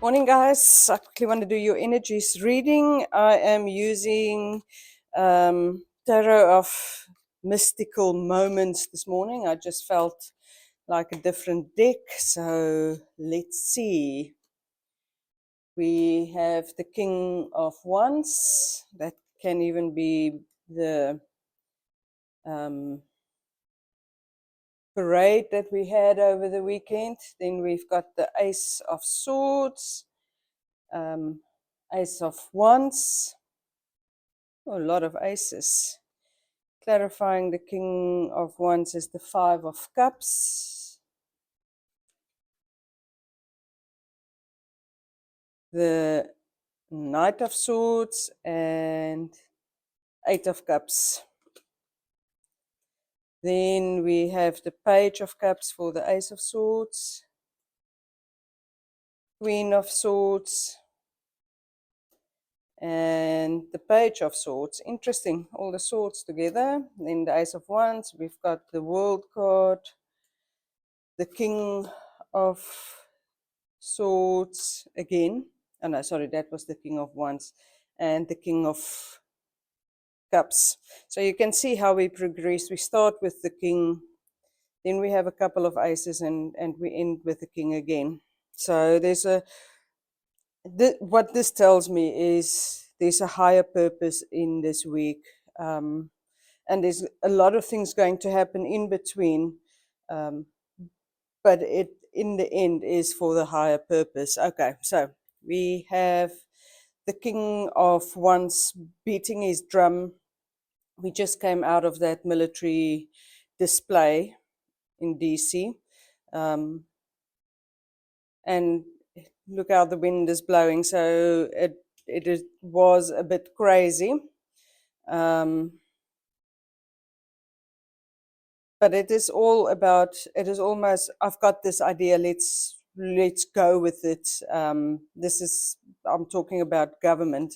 Morning, guys. I quickly want to do your energies reading. I am using Tarot of Mystical Moments this morning. I just felt like a different deck. So let's see. We have the King of Wands. That can even be the parade that we had over the weekend. Then we've got the Ace of Swords, Ace of Wands. Oh, a lot of aces. Clarifying the King of Wands is the Five of Cups. The Knight of Swords and Eight of Cups. Then we have the Page of Cups for the Ace of Swords. Queen of Swords. And the Page of Swords. Interesting, all the swords together. Then the Ace of Wands. We've got the World card. The King of Swords again. Oh no, sorry, that was the King of Wands. And the King of Cups. So you can see how we progress. We start with the King, then we have a couple of aces, and we end with the King again. So there's what this tells me is there's a higher purpose in this week. And there's a lot of things going to happen in between. But it, in the end, is for the higher purpose. Okay, so we have the King of Wands beating his drum. We just came out of that military display in DC. And look how the wind is blowing. So it was a bit crazy. But it is all about, it is almost, I've got this idea, let's go with it. This is, I'm talking about government.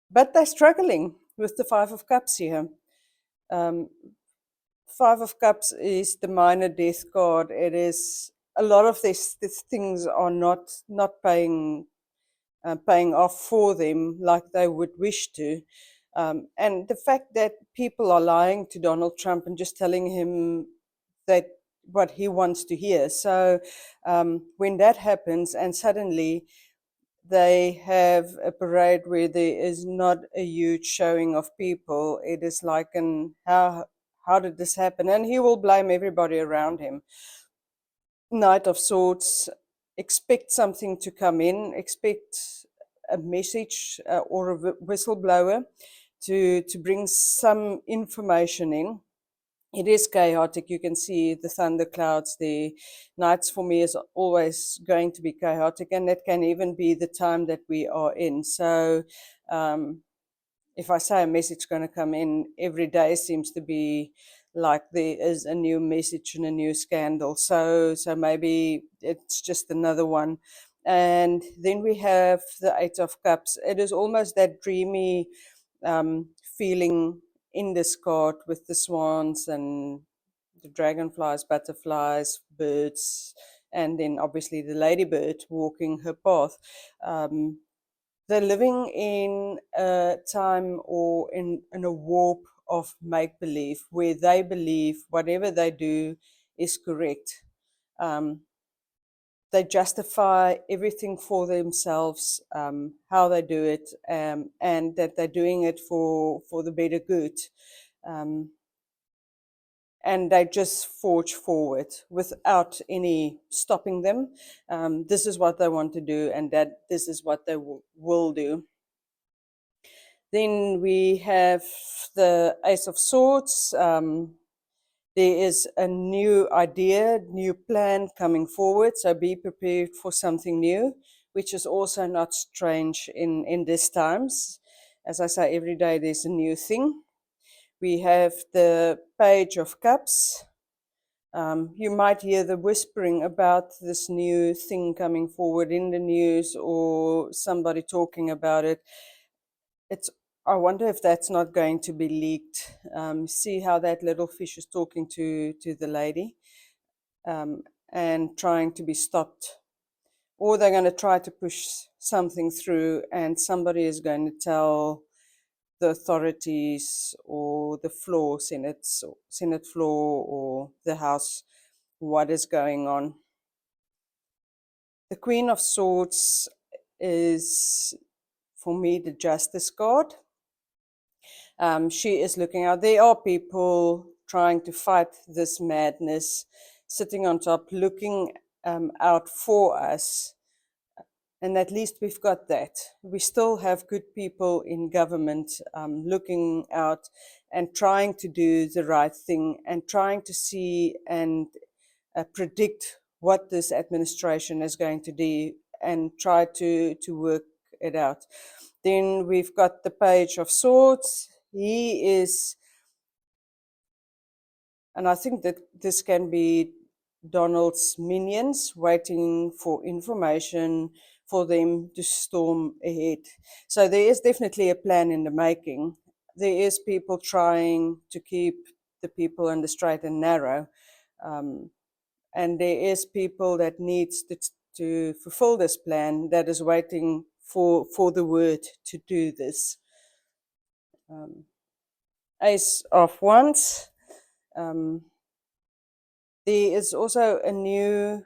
But they're struggling with the Five of Cups here. Five of Cups is the minor death card. It is a lot of these things are not paying off for them like they would wish to. And the fact that people are lying to Donald Trump and just telling him that what he wants to hear. So when that happens and suddenly they have a parade where there is not a huge showing of people, it is like how did this happen? And he will blame everybody around him. Knight of Swords, expect something to come in, expect a message or a whistleblower to bring some information in. It is chaotic. You can see the thunderclouds. The nights for me is always going to be chaotic, and that can even be the time that we are in. So if I say a message going to come in, every day seems to be like there is a new message and a new scandal. So maybe it's just another one. And then we have the Eight of Cups. It is almost that dreamy feeling in this card with the swans and the dragonflies, butterflies, birds, and then obviously the ladybird walking her path. They're living in a time or in a warp of make believe where they believe whatever they do is correct. They justify everything for themselves, how they do it, and that they're doing it for the better good. And they just forge forward without any stopping them. This is what they want to do, and that this is what they will do. Then we have the Ace of Swords. There is a new idea, new plan coming forward, so be prepared for something new, which is also not strange in these times. As I say, every day there's a new thing. We have the Page of Cups. You might hear the whispering about this new thing coming forward in the news or somebody talking about it. I wonder if that's not going to be leaked. See how that little fish is talking to the lady. and trying to be stopped, or they're going to try to push something through and somebody is going to tell the authorities or the floor, Senate floor or the House what is going on. The Queen of Swords is, for me, the justice card. She is looking out. There are people trying to fight this madness, sitting on top, looking out for us. And at least we've got that. We still have good people in government looking out and trying to do the right thing and trying to see and predict what this administration is going to do and try to work it out. Then we've got the Page of Swords. He is, and I think that this can be Donald's minions waiting for information for them to storm ahead. So there is definitely a plan in the making. There is people trying to keep the people in the straight and narrow. And there is people that needs to fulfill this plan that is waiting for the word to do this. Ace of Wands. There is also a new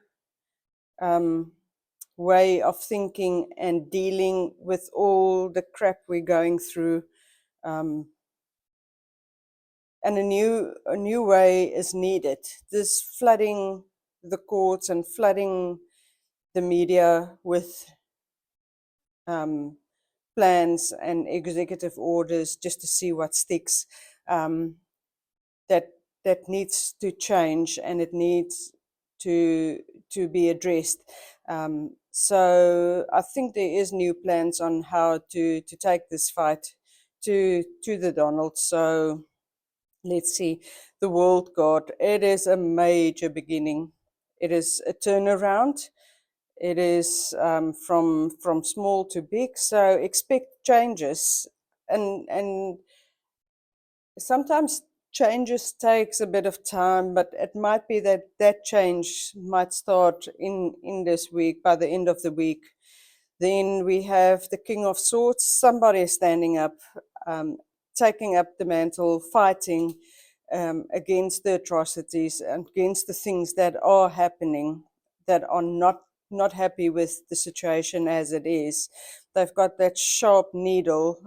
way of thinking and dealing with all the crap we're going through. And a new way is needed. This flooding the courts and flooding the media with plans and executive orders just to see what sticks. That needs to change and it needs to be addressed. So I think there is new plans on how to take this fight to the Donald. So let's see, the World God. It is a major beginning. It is a turnaround. It is from small to big. So expect changes, and sometimes changes takes a bit of time, but it might be that that change might start in this week, by the end of the week. Then we have the King of Swords, somebody standing up, taking up the mantle, fighting against the atrocities and against the things that are happening, that are not happy with the situation as it is. They've got that sharp needle.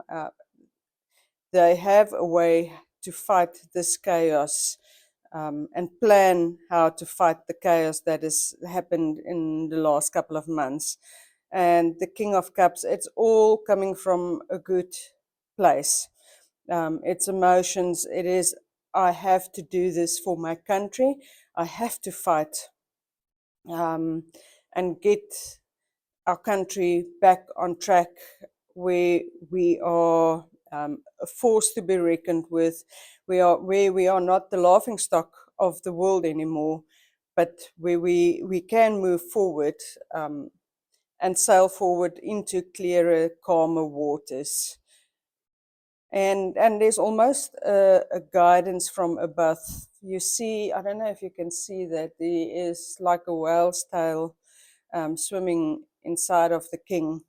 They have a way to fight this chaos and plan how to fight the chaos that has happened in the last couple of months. And the King of Cups, it's all coming from a good place. It's emotions. It is, I have to do this for my country. I have to fight and get our country back on track where we are a force to be reckoned with. We are not the laughing stock of the world anymore, but where we can move forward and sail forward into clearer, calmer waters. And there's almost a guidance from above. You see, I don't know if you can see that, there is like a whale's tail swimming inside of the king.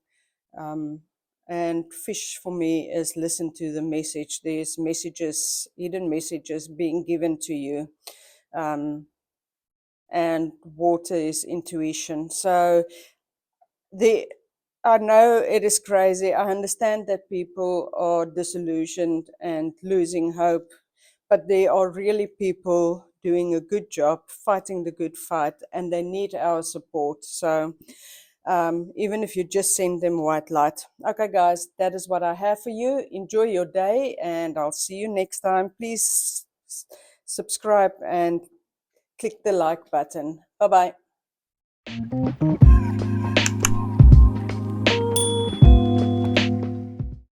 And fish for me is listen to the message. There's messages, hidden messages being given to you. And water is intuition. So I know it is crazy. I understand that people are disillusioned and losing hope, but there are really people doing a good job, fighting the good fight, and they need our support. So even if you just send them white light. Okay, guys, that is what I have for you. Enjoy your day, and I'll see you next time. Please subscribe and click the like button. Bye-bye.